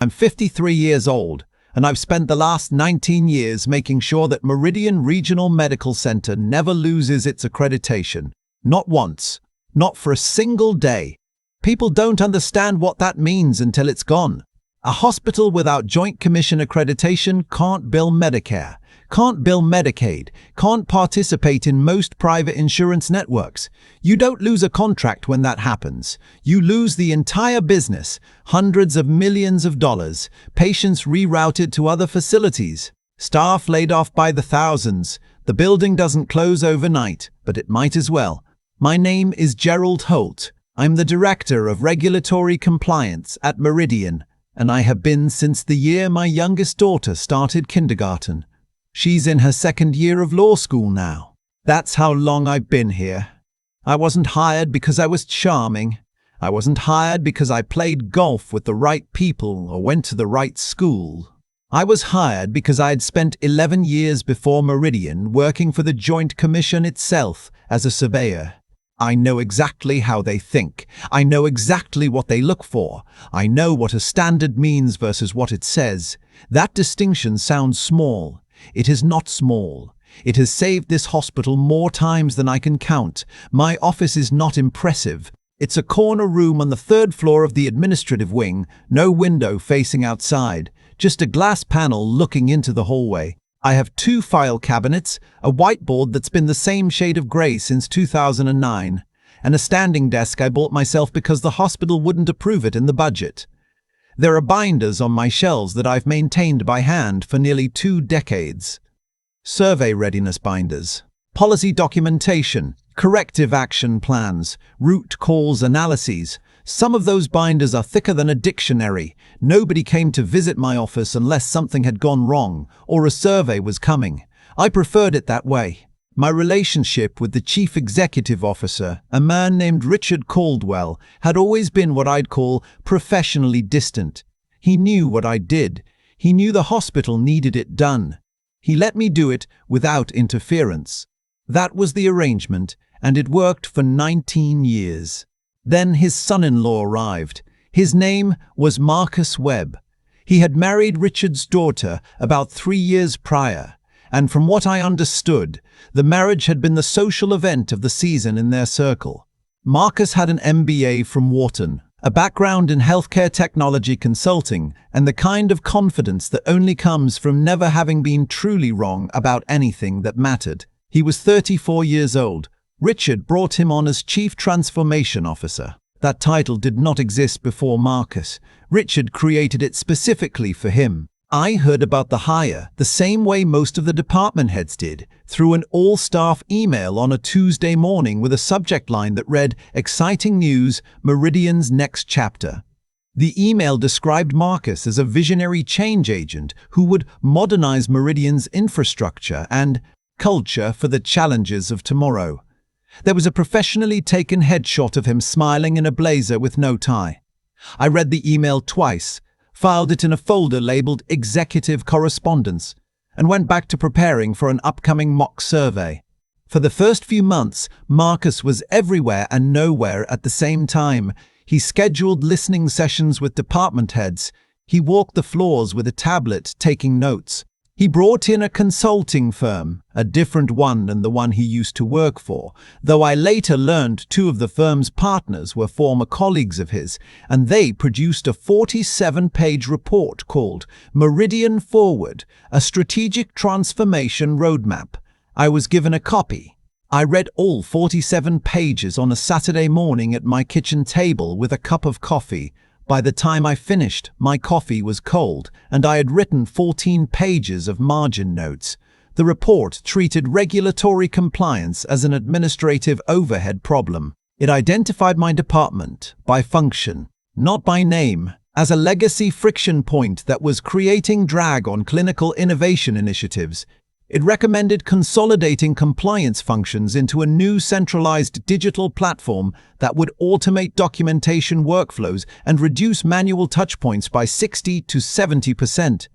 I'm 53 years old, and I've spent the last 19 years making sure that Meridian Regional Medical Center never loses its accreditation. Not once. Not for a single day. People don't understand what that means until it's gone. A hospital without Joint Commission accreditation can't bill Medicare, can't bill Medicaid, can't participate in most private insurance networks. You don't lose a contract when that happens. You lose the entire business, hundreds of millions of dollars, patients rerouted to other facilities, staff laid off by the thousands. The building doesn't close overnight, but it might as well. My name is Gerald Holt. I'm the Director of Regulatory Compliance at Meridian, and I have been since the year my youngest daughter started kindergarten. She's in her second year of law school now. That's how long I've been here. I wasn't hired because I was charming. I wasn't hired because I played golf with the right people or went to the right school. I was hired because I had spent 11 years before Meridian working for the Joint Commission itself as a surveyor. I know exactly how they think. I know exactly what they look for. I know what a standard means versus what it says. That distinction sounds small. It is not small. It has saved this hospital more times than I can count. My office is not impressive. It's a corner room on the third floor of the administrative wing, no window facing outside, just a glass panel looking into the hallway. I have 2 file cabinets, a whiteboard that's been the same shade of grey since 2009, and a standing desk I bought myself because the hospital wouldn't approve it in the budget. There are binders on my shelves that I've maintained by hand for nearly 2 decades. Survey readiness binders, policy documentation, corrective action plans, root cause analyses. Some of those binders are thicker than a dictionary. Nobody came to visit my office unless something had gone wrong or a survey was coming. I preferred it that way. My relationship with the chief executive officer, a man named Richard Caldwell, had always been what I'd call professionally distant. He knew what I did. He knew the hospital needed it done. He let me do it without interference. That was the arrangement, and it worked for 19 years. Then his son-in-law arrived. His name was Marcus Webb. He had married Richard's daughter about 3 years prior, and from what I understood, the marriage had been the social event of the season in their circle. Marcus had an MBA from Wharton, a background in healthcare technology consulting, and the kind of confidence that only comes from never having been truly wrong about anything that mattered. He was 34 years old. Richard brought him on as Chief Transformation Officer. That title did not exist before Marcus. Richard created it specifically for him. I heard about the hire the same way most of the department heads did, through an all-staff email on a Tuesday morning with a subject line that read, "Exciting news, Meridian's next chapter." The email described Marcus as a visionary change agent who would modernize Meridian's infrastructure and culture for the challenges of tomorrow. There was a professionally taken headshot of him smiling in a blazer with no tie. I read the email twice, filed it in a folder labeled Executive Correspondence, and went back to preparing for an upcoming mock survey. For the first few months, Marcus was everywhere and nowhere at the same time. He scheduled listening sessions with department heads. He walked the floors with a tablet, taking notes. He brought in a consulting firm, a different one than the one he used to work for, though I later learned 2 of the firm's partners were former colleagues of his, and they produced a 47-page report called Meridian Forward, a Strategic Transformation Roadmap. I was given a copy. I read all 47 pages on a Saturday morning at my kitchen table with a cup of coffee. By the time I finished, my coffee was cold, and I had written 14 pages of margin notes. The report treated regulatory compliance as an administrative overhead problem. It identified my department by function, not by name, as a legacy friction point that was creating drag on clinical innovation initiatives. It recommended consolidating compliance functions into a new centralized digital platform that would automate documentation workflows and reduce manual touchpoints by 60 to 70%.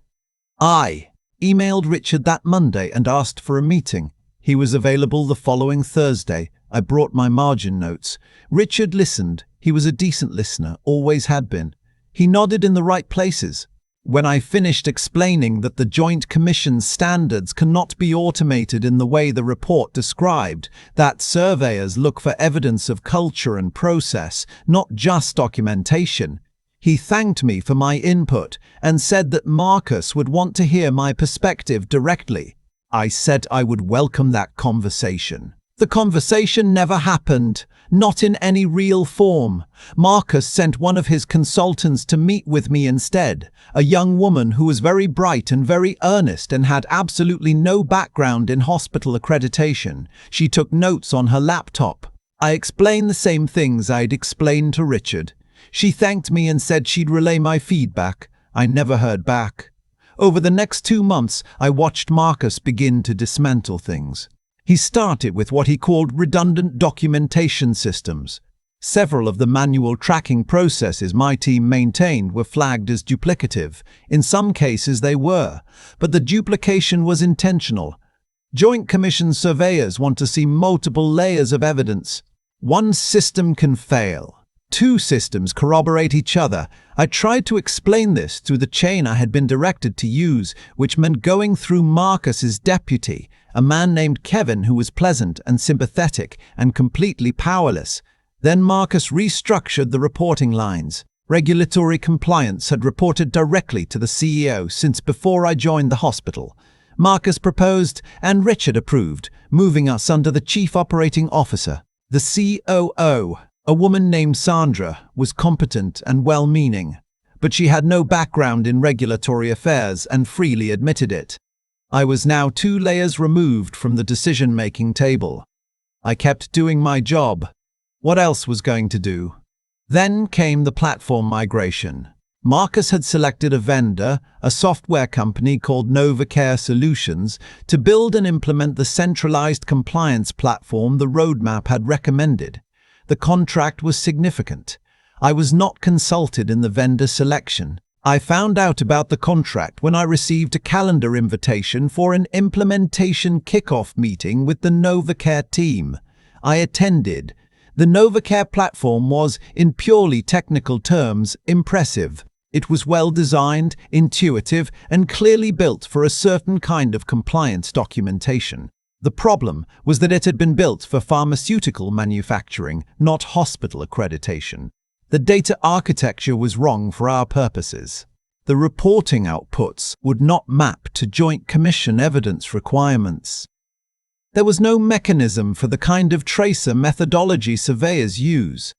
I emailed Richard that Monday and asked for a meeting. He was available the following Thursday. I brought my margin notes. Richard listened. He was a decent listener, always had been. He nodded in the right places. When I finished explaining that the Joint Commission's standards cannot be automated in the way the report described, that surveyors look for evidence of culture and process, not just documentation, he thanked me for my input and said that Marcus would want to hear my perspective directly. I said I would welcome that conversation. The conversation never happened, not in any real form. Marcus sent one of his consultants to meet with me instead, a young woman who was very bright and very earnest and had absolutely no background in hospital accreditation. She took notes on her laptop. I explained the same things I'd explained to Richard. She thanked me and said she'd relay my feedback. I never heard back. Over the next 2 months, I watched Marcus begin to dismantle things. He started with what he called redundant documentation systems. Several of the manual tracking processes my team maintained were flagged as duplicative. In some cases they were, but the duplication was intentional. Joint Commission surveyors want to see multiple layers of evidence. One system can fail. 2 systems corroborate each other. I tried to explain this through the chain I had been directed to use, which meant going through Marcus's deputy, a man named Kevin who was pleasant and sympathetic and completely powerless. Then Marcus restructured the reporting lines. Regulatory compliance had reported directly to the CEO since before I joined the hospital. Marcus proposed and Richard approved, moving us under the Chief Operating Officer. The COO, a woman named Sandra, was competent and well-meaning, but she had no background in regulatory affairs and freely admitted it. I was now 2 layers removed from the decision-making table. I kept doing my job. What else was going to do? Then came the platform migration. Marcus had selected a vendor, a software company called Novacare Solutions, to build and implement the centralized compliance platform the roadmap had recommended. The contract was significant. I was not consulted in the vendor selection. I found out about the contract when I received a calendar invitation for an implementation kickoff meeting with the Novacare team. I attended. The Novacare platform was, in purely technical terms, impressive. It was well designed, intuitive, and clearly built for a certain kind of compliance documentation. The problem was that it had been built for pharmaceutical manufacturing, not hospital accreditation. The data architecture was wrong for our purposes. The reporting outputs would not map to Joint Commission evidence requirements. There was no mechanism for the kind of tracer methodology surveyors use.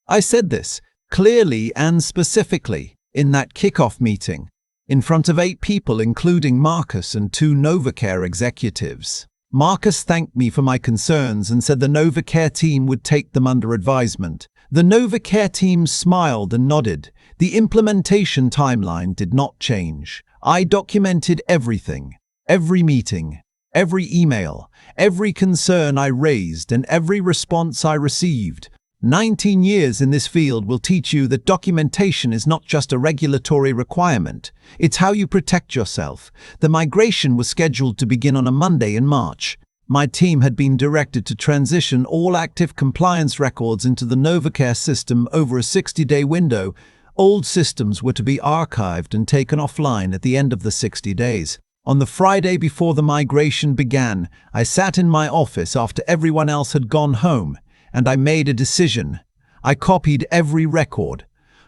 I said this clearly and specifically in that kickoff meeting, in front of 8 people including Marcus and 2 Novacare executives. Marcus thanked me for my concerns and said the Novacare team would take them under advisement. The Novacare team smiled and nodded. The implementation timeline did not change. I documented everything, every meeting, every email, every concern I raised, and every response I received. 19 years in this field will teach you that documentation is not just a regulatory requirement. It's how you protect yourself. The migration was scheduled to begin on a Monday in March. My team had been directed to transition all active compliance records into the Novacare system over a 60-day window. Old systems were to be archived and taken offline at the end of the 60 days. On the Friday before the migration began, I sat in my office after everyone else had gone home, and I made a decision. I copied every record,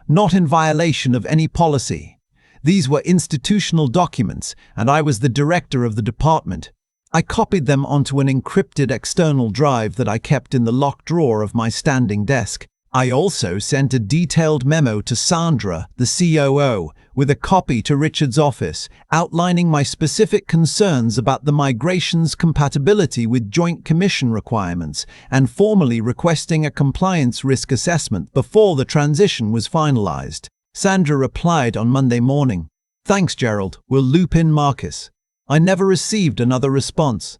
not in violation of any policy. These were institutional documents, and I was the director of the department. I copied them onto an encrypted external drive that I kept in the locked drawer of my standing desk. I also sent a detailed memo to Sandra, the COO, with a copy to Richard's office, outlining my specific concerns about the migration's compatibility with Joint Commission requirements and formally requesting a compliance risk assessment before the transition was finalized. Sandra replied on Monday morning, "Thanks, Gerald. We'll loop in Marcus." I never received another response.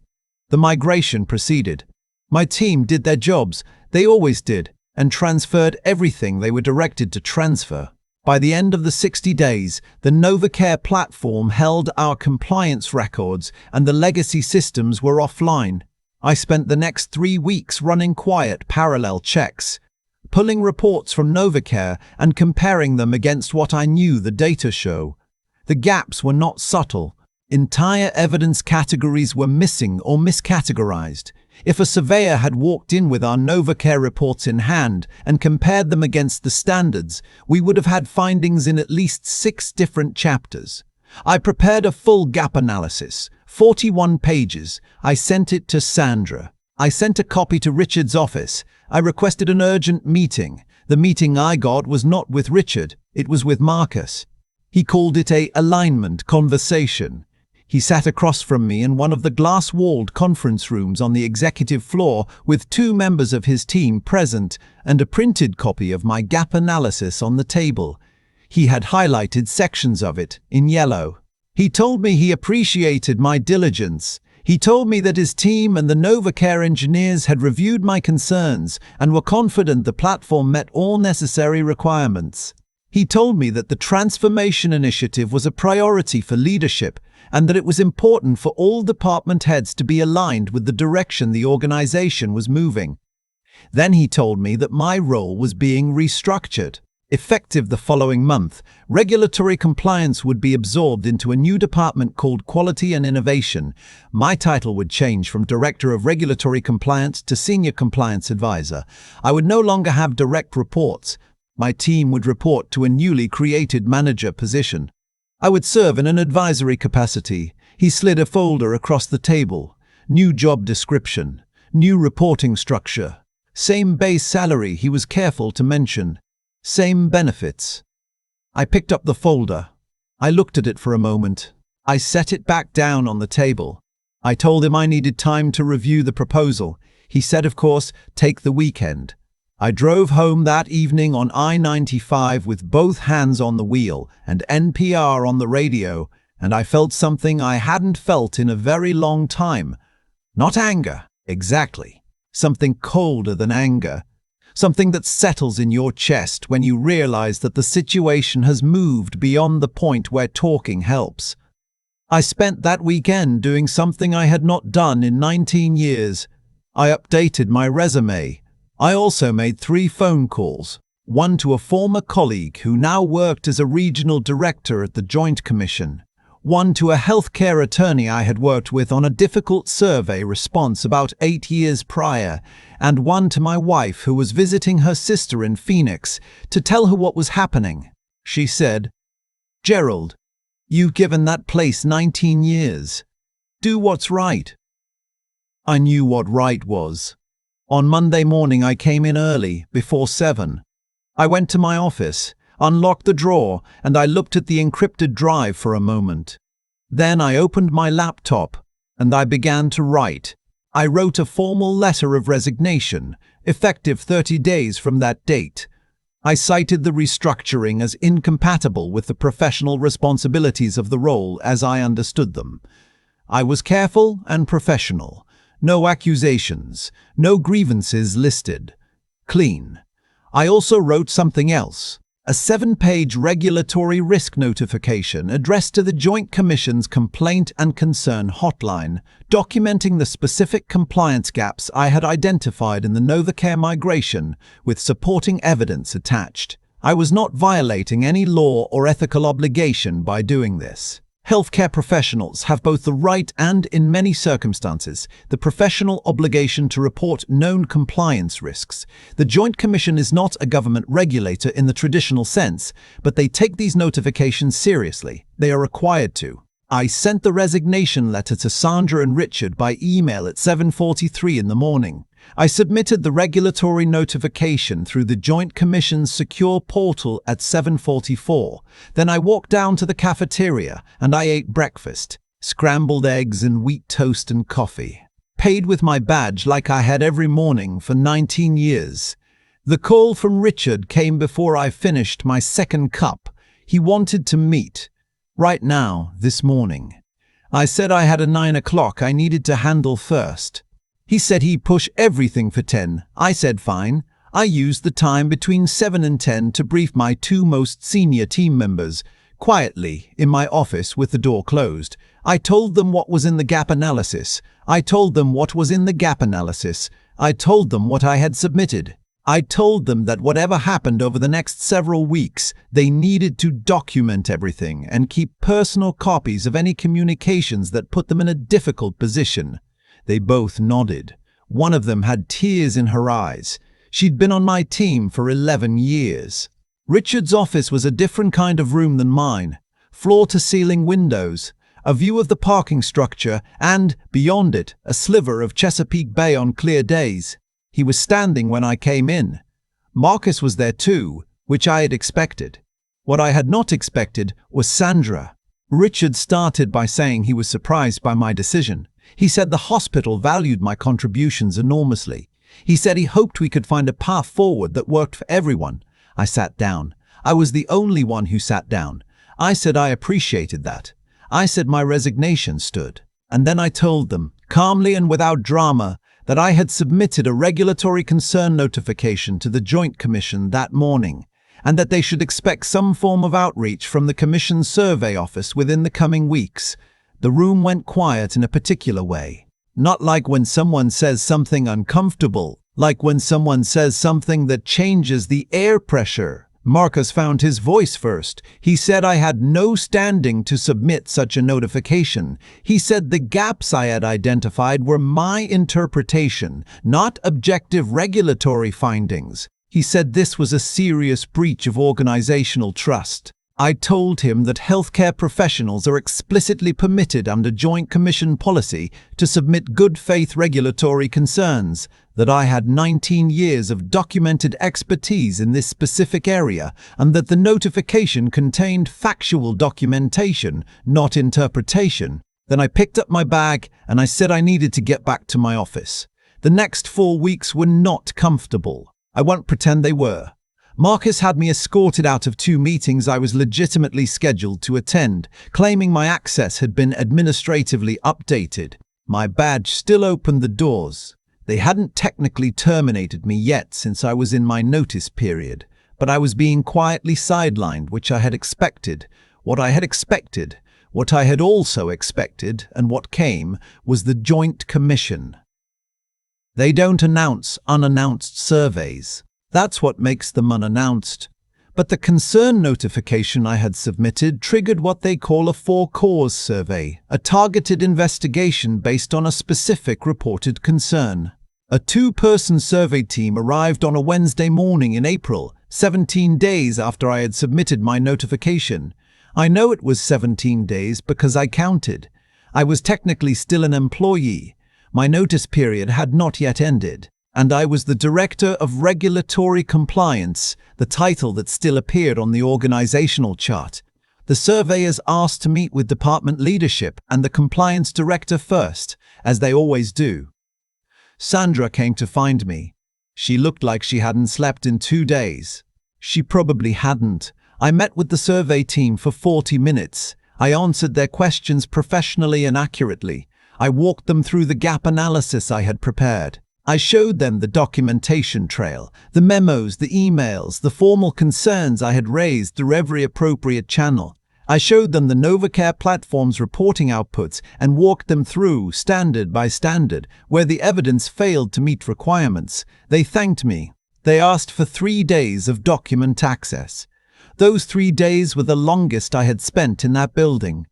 The migration proceeded. My team did their jobs, they always did, and transferred everything they were directed to transfer. By the end of the 60 days, the Novacare platform held our compliance records and the legacy systems were offline. I spent the next 3 weeks running quiet parallel checks, pulling reports from Novacare and comparing them against what I knew the data show. The gaps were not subtle. Entire evidence categories were missing or miscategorized. If a surveyor had walked in with our NovaCare reports in hand and compared them against the standards, we would have had findings in at least 6 different chapters. I prepared a full gap analysis, 41 pages. I sent it to Sandra. I sent a copy to Richard's office. I requested an urgent meeting. The meeting I got was not with Richard, it was with Marcus. He called it a alignment conversation. He sat across from me in one of the glass-walled conference rooms on the executive floor with 2 members of his team present and a printed copy of my gap analysis on the table. He had highlighted sections of it in yellow. He told me he appreciated my diligence. He told me that his team and the NovaCare engineers had reviewed my concerns and were confident the platform met all necessary requirements. He told me that the transformation initiative was a priority for leadership and that it was important for all department heads to be aligned with the direction the organization was moving. Then he told me that my role was being restructured. Effective the following month, regulatory compliance would be absorbed into a new department called Quality and Innovation. My title would change from Director of Regulatory Compliance to Senior Compliance Advisor. I would no longer have direct reports. My team would report to a newly created manager position. I would serve in an advisory capacity. He slid a folder across the table. New job description. New reporting structure. Same base salary, he was careful to mention. Same benefits. I picked up the folder. I looked at it for a moment. I set it back down on the table. I told him I needed time to review the proposal. He said, of course, take the weekend. I drove home that evening on I-95 with both hands on the wheel and NPR on the radio, and I felt something I hadn't felt in a very long time. Not anger, exactly. Something colder than anger. Something that settles in your chest when you realize that the situation has moved beyond the point where talking helps. I spent that weekend doing something I had not done in 19 years. I updated my resume. I also made 3 phone calls, one to a former colleague who now worked as a regional director at the Joint Commission, one to a healthcare attorney I had worked with on a difficult survey response about 8 years prior, and one to my wife who was visiting her sister in Phoenix to tell her what was happening. She said, "Gerald, you've given that place 19 years. Do what's right." I knew what right was. On Monday morning I came in early, before 7. I went to my office, unlocked the drawer, and I looked at the encrypted drive for a moment. Then I opened my laptop, and I began to write. I wrote a formal letter of resignation, effective 30 days from that date. I cited the restructuring as incompatible with the professional responsibilities of the role as I understood them. I was careful and professional. No accusations, no grievances listed. Clean. I also wrote something else, a 7-page regulatory risk notification addressed to the Joint Commission's Complaint and Concern Hotline, documenting the specific compliance gaps I had identified in the NovaCare migration, with supporting evidence attached. I was not violating any law or ethical obligation by doing this. Healthcare professionals have both the right and, in many circumstances, the professional obligation to report known compliance risks. The Joint Commission is not a government regulator in the traditional sense, but they take these notifications seriously. They are required to. I sent the resignation letter to Sandra and Richard by email at 7:43 in the morning. I submitted the regulatory notification through the Joint Commission's secure portal at 7:44. Then I walked down to the cafeteria and I ate breakfast, scrambled eggs and wheat toast and coffee. Paid with my badge like I had every morning for 19 years. The call from Richard came before I finished my second cup. He wanted to meet. Right now, this morning. I said I had a 9 o'clock I needed to handle first. He said he'd push everything for 10. I said fine. I used the time between 7 and 10 to brief my 2 most senior team members. Quietly, in my office with the door closed, I told them what was in the gap analysis. I told them what I had submitted. I told them that whatever happened over the next several weeks, they needed to document everything and keep personal copies of any communications that put them in a difficult position. They both nodded. One of them had tears in her eyes. She'd been on my team for 11 years. Richard's office was a different kind of room than mine. Floor-to-ceiling windows, a view of the parking structure, and, beyond it, a sliver of Chesapeake Bay on clear days. He was standing when I came in. Marcus was there too, which I had expected. What I had not expected was Sandra. Richard started by saying he was surprised by my decision. He said the hospital valued my contributions enormously. He said he hoped we could find a path forward that worked for everyone. I sat down. I was the only one who sat down. I said I appreciated that. I said my resignation stood. And then I told them, calmly and without drama, that I had submitted a regulatory concern notification to the Joint Commission that morning, and that they should expect some form of outreach from the Commission's survey office within the coming weeks. The room went quiet in a particular way. Not like when someone says something uncomfortable, like when someone says something that changes the air pressure. Marcus found his voice first. He said I had no standing to submit such a notification. He said the gaps I had identified were my interpretation, not objective regulatory findings. He said this was a serious breach of organizational trust. I told him that healthcare professionals are explicitly permitted under Joint Commission policy to submit good faith regulatory concerns, that I had 19 years of documented expertise in this specific area, and that the notification contained factual documentation, not interpretation. Then I picked up my bag and I said I needed to get back to my office. The next 4 weeks were not comfortable. I won't pretend they were. Marcus had me escorted out of 2 meetings I was legitimately scheduled to attend, claiming my access had been administratively updated. My badge still opened the doors. They hadn't technically terminated me yet since I was in my notice period, but I was being quietly sidelined, which I had expected. What I had also expected, and what came, was the Joint Commission. They don't announce unannounced surveys. That's what makes them unannounced. But the concern notification I had submitted triggered what they call a for-cause survey, a targeted investigation based on a specific reported concern. A 2-person survey team arrived on a Wednesday morning in April, 17 days after I had submitted my notification. I know it was 17 days because I counted. I was technically still an employee. My notice period had not yet ended. And I was the Director of Regulatory Compliance, the title that still appeared on the organizational chart. The surveyors asked to meet with department leadership and the compliance director first, as they always do. Sandra came to find me. She looked like she hadn't slept in 2 days. She probably hadn't. I met with the survey team for 40 minutes. I answered their questions professionally and accurately. I walked them through the gap analysis I had prepared. I showed them the documentation trail, the memos, the emails, the formal concerns I had raised through every appropriate channel. I showed them the NovaCare platform's reporting outputs and walked them through, standard by standard, where the evidence failed to meet requirements. They thanked me. They asked for 3 days of document access. Those 3 days were the longest I had spent in that building.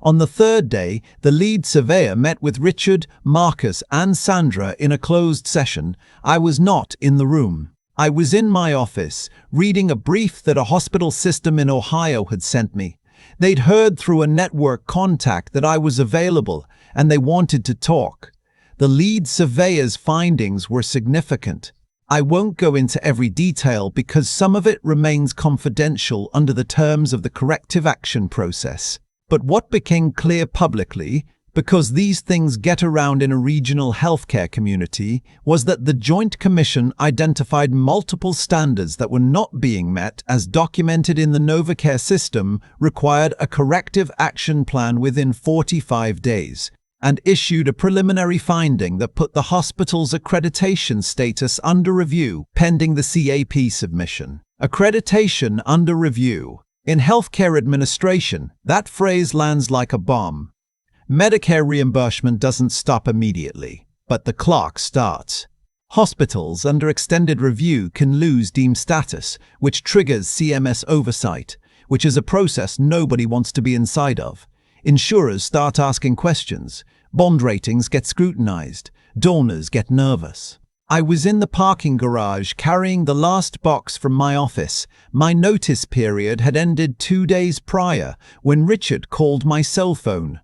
On the 3rd day, the lead surveyor met with Richard, Marcus, and Sandra in a closed session. I was not in the room. I was in my office, reading a brief that a hospital system in Ohio had sent me. They'd heard through a network contact that I was available, and they wanted to talk. The lead surveyor's findings were significant. I won't go into every detail because some of it remains confidential under the terms of the corrective action process. But what became clear publicly, because these things get around in a regional healthcare community, was that the Joint Commission identified multiple standards that were not being met as documented in the NovaCare system, required a corrective action plan within 45 days, and issued a preliminary finding that put the hospital's accreditation status under review pending the CAP submission. Accreditation under review. In healthcare administration, that phrase lands like a bomb. Medicare reimbursement doesn't stop immediately, but the clock starts. Hospitals under extended review can lose deemed status, which triggers CMS oversight, which is a process nobody wants to be inside of. Insurers start asking questions, bond ratings get scrutinized, donors get nervous. I was in the parking garage carrying the last box from my office. My notice period had ended 2 days prior when Richard called my cell phone.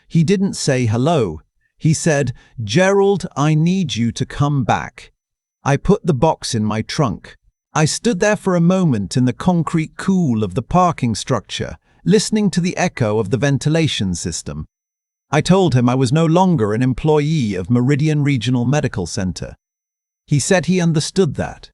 He didn't say hello. He said, "Gerald, I need you to come back." I put the box in my trunk. I stood there for a moment in the concrete cool of the parking structure, listening to the echo of the ventilation system. I told him I was no longer an employee of Meridian Regional Medical Center. He said he understood that.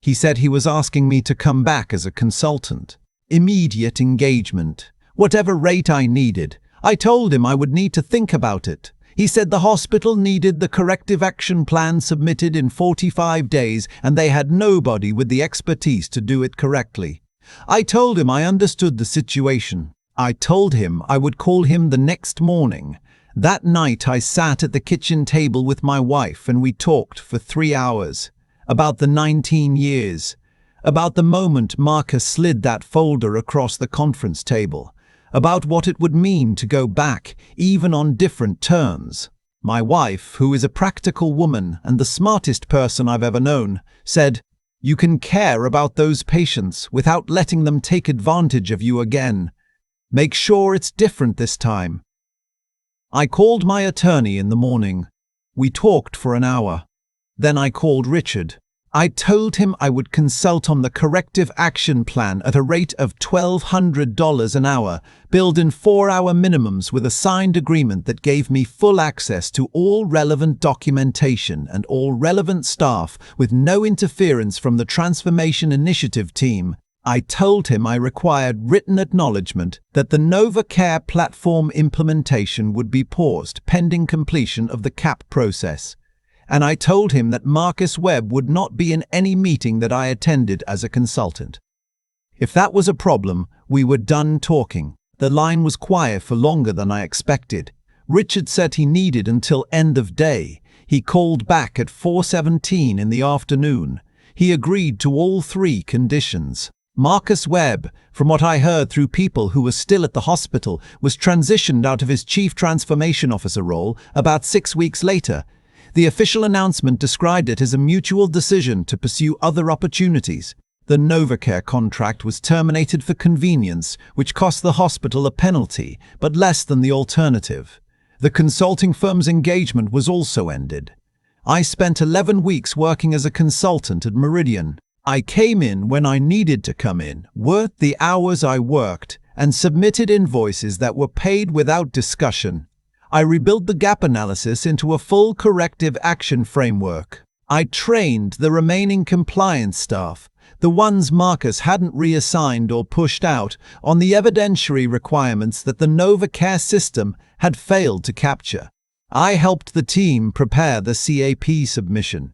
He said he was asking me to come back as a consultant. Immediate engagement. Whatever rate I needed. I told him I would need to think about it. He said the hospital needed the corrective action plan submitted in 45 days and they had nobody with the expertise to do it correctly. I told him I understood the situation. I told him I would call him the next morning. That night I sat at the kitchen table with my wife and we talked for 3 hours. About the 19 years. About the moment Marcus slid that folder across the conference table. About what it would mean to go back, even on different terms. My wife, who is a practical woman and the smartest person I've ever known, said, "You can care about those patients without letting them take advantage of you again. Make sure it's different this time." I called my attorney in the morning. We talked for an hour. Then I called Richard. I told him I would consult on the corrective action plan at a rate of $1,200 an hour, billed in 4-hour minimums with a signed agreement that gave me full access to all relevant documentation and all relevant staff with no interference from the Transformation Initiative team. I told him I required written acknowledgement that the NovaCare platform implementation would be paused pending completion of the CAP process. And I told him that Marcus Webb would not be in any meeting that I attended as a consultant. If that was a problem, we were done talking. The line was quiet for longer than I expected. Richard said he needed until end of day. He called back at 4:17 in the afternoon. He agreed to all 3 conditions. Marcus Webb, from what I heard through people who were still at the hospital, was transitioned out of his Chief Transformation Officer role about 6 weeks later. The official announcement described it as a mutual decision to pursue other opportunities. The NovaCare contract was terminated for convenience, which cost the hospital a penalty, but less than the alternative. The consulting firm's engagement was also ended. I spent 11 weeks working as a consultant at Meridian. I came in when I needed to come in, worked the hours I worked, and submitted invoices that were paid without discussion. I rebuilt the gap analysis into a full corrective action framework. I trained the remaining compliance staff, the ones Marcus hadn't reassigned or pushed out, on the evidentiary requirements that the NovaCare system had failed to capture. I helped the team prepare the CAP submission.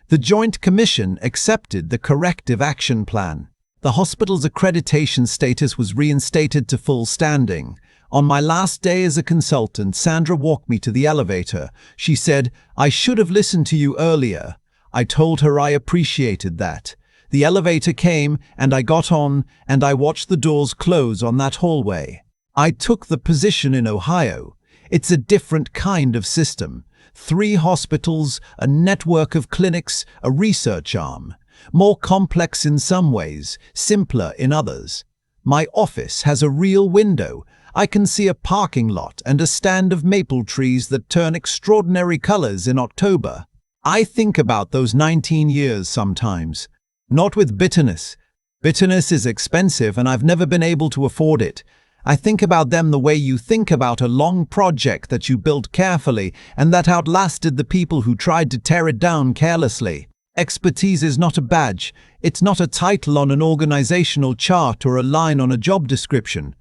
The Joint Commission accepted the corrective action plan. The hospital's accreditation status was reinstated to full standing. On my last day as a consultant, Sandra walked me to the elevator. She said, "I should have listened to you earlier." I told her I appreciated that. The elevator came, and I got on, and I watched the doors close on that hallway. I took the position in Ohio. It's a different kind of system. 3 hospitals, a network of clinics, a research arm. More complex in some ways, simpler in others. My office has a real window. I can see a parking lot and a stand of maple trees that turn extraordinary colors in October. I think about those 19 years sometimes. Not with bitterness. Bitterness is expensive and I've never been able to afford it. I think about them the way you think about a long project that you built carefully and that outlasted the people who tried to tear it down carelessly. Expertise is not a badge. It's not a title on an organizational chart or a line on a job description.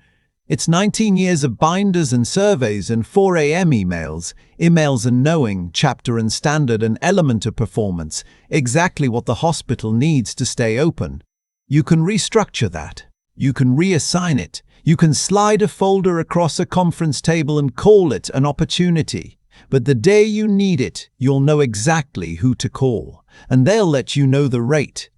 It's 19 years of binders and surveys and 4 a.m. emails and knowing, chapter and standard and element of performance, exactly what the hospital needs to stay open. You can restructure that. You can reassign it. You can slide a folder across a conference table and call it an opportunity. But the day you need it, you'll know exactly who to call, and they'll let you know the rate.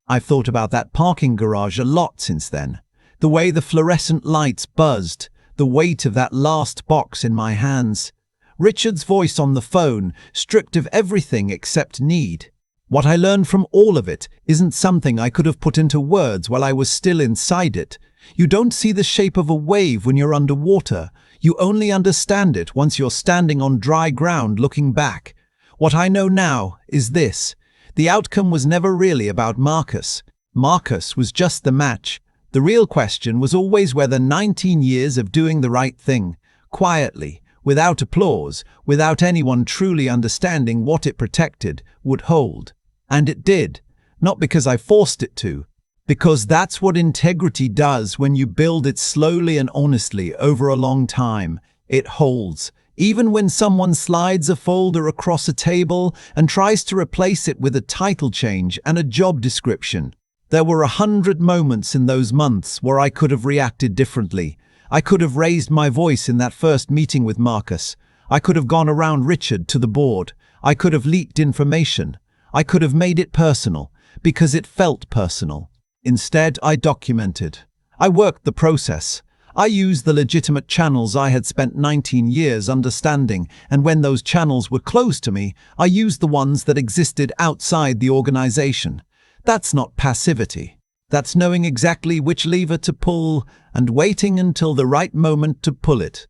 I've thought about that parking garage a lot since then. The way the fluorescent lights buzzed, the weight of that last box in my hands. Richard's voice on the phone, stripped of everything except need. What I learned from all of it isn't something I could have put into words while I was still inside it. You don't see the shape of a wave when you're underwater. You only understand it once you're standing on dry ground looking back. What I know now is this. The outcome was never really about Marcus. Marcus was just the match. The real question was always whether 19 years of doing the right thing, quietly, without applause, without anyone truly understanding what it protected, would hold. And it did. Not because I forced it to. Because that's what integrity does when you build it slowly and honestly over a long time. It holds. Even when someone slides a folder across a table and tries to replace it with a title change and a job description. There were 100 moments in those months where I could have reacted differently. I could have raised my voice in that first meeting with Marcus. I could have gone around Richard to the board. I could have leaked information. I could have made it personal, because it felt personal. Instead, I documented. I worked the process. I used the legitimate channels I had spent 19 years understanding, and when those channels were closed to me, I used the ones that existed outside the organization. That's not passivity. That's knowing exactly which lever to pull and waiting until the right moment to pull it.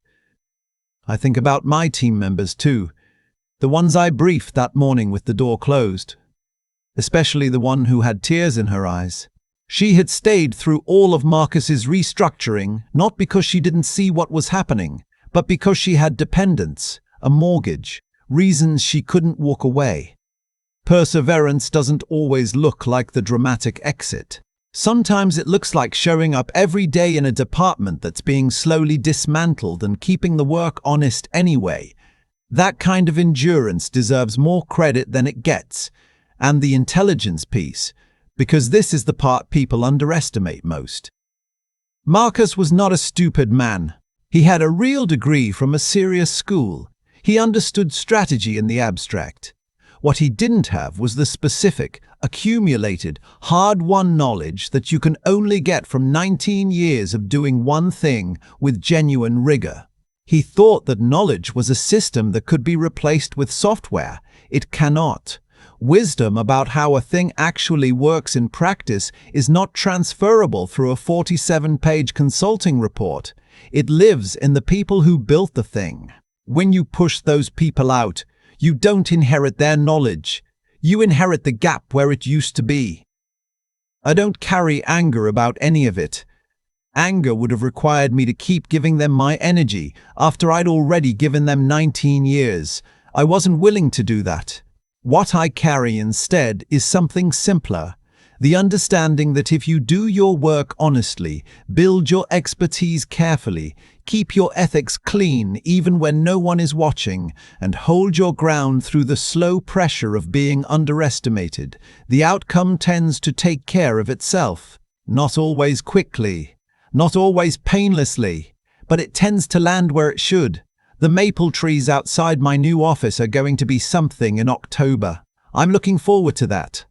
I think about my team members too, the ones I briefed that morning with the door closed, especially the one who had tears in her eyes. She had stayed through all of Marcus's restructuring, not because she didn't see what was happening, but because she had dependents, a mortgage, reasons she couldn't walk away. Perseverance doesn't always look like the dramatic exit. Sometimes it looks like showing up every day in a department that's being slowly dismantled and keeping the work honest anyway. That kind of endurance deserves more credit than it gets. And the intelligence piece, because this is the part people underestimate most. Marcus was not a stupid man. He had a real degree from a serious school. He understood strategy in the abstract. What he didn't have was the specific, accumulated, hard-won knowledge that you can only get from 19 years of doing one thing with genuine rigor. He thought that knowledge was a system that could be replaced with software. It cannot. Wisdom about how a thing actually works in practice is not transferable through a 47-page consulting report. It lives in the people who built the thing. When you push those people out, you don't inherit their knowledge. You inherit the gap where it used to be. I don't carry anger about any of it. Anger would have required me to keep giving them my energy after I'd already given them 19 years. I wasn't willing to do that. What I carry instead is something simpler. The understanding that if you do your work honestly, build your expertise carefully, keep your ethics clean even when no one is watching, and hold your ground through the slow pressure of being underestimated, the outcome tends to take care of itself. Not always quickly, not always painlessly, but it tends to land where it should. The maple trees outside my new office are going to be something in October. I'm looking forward to that.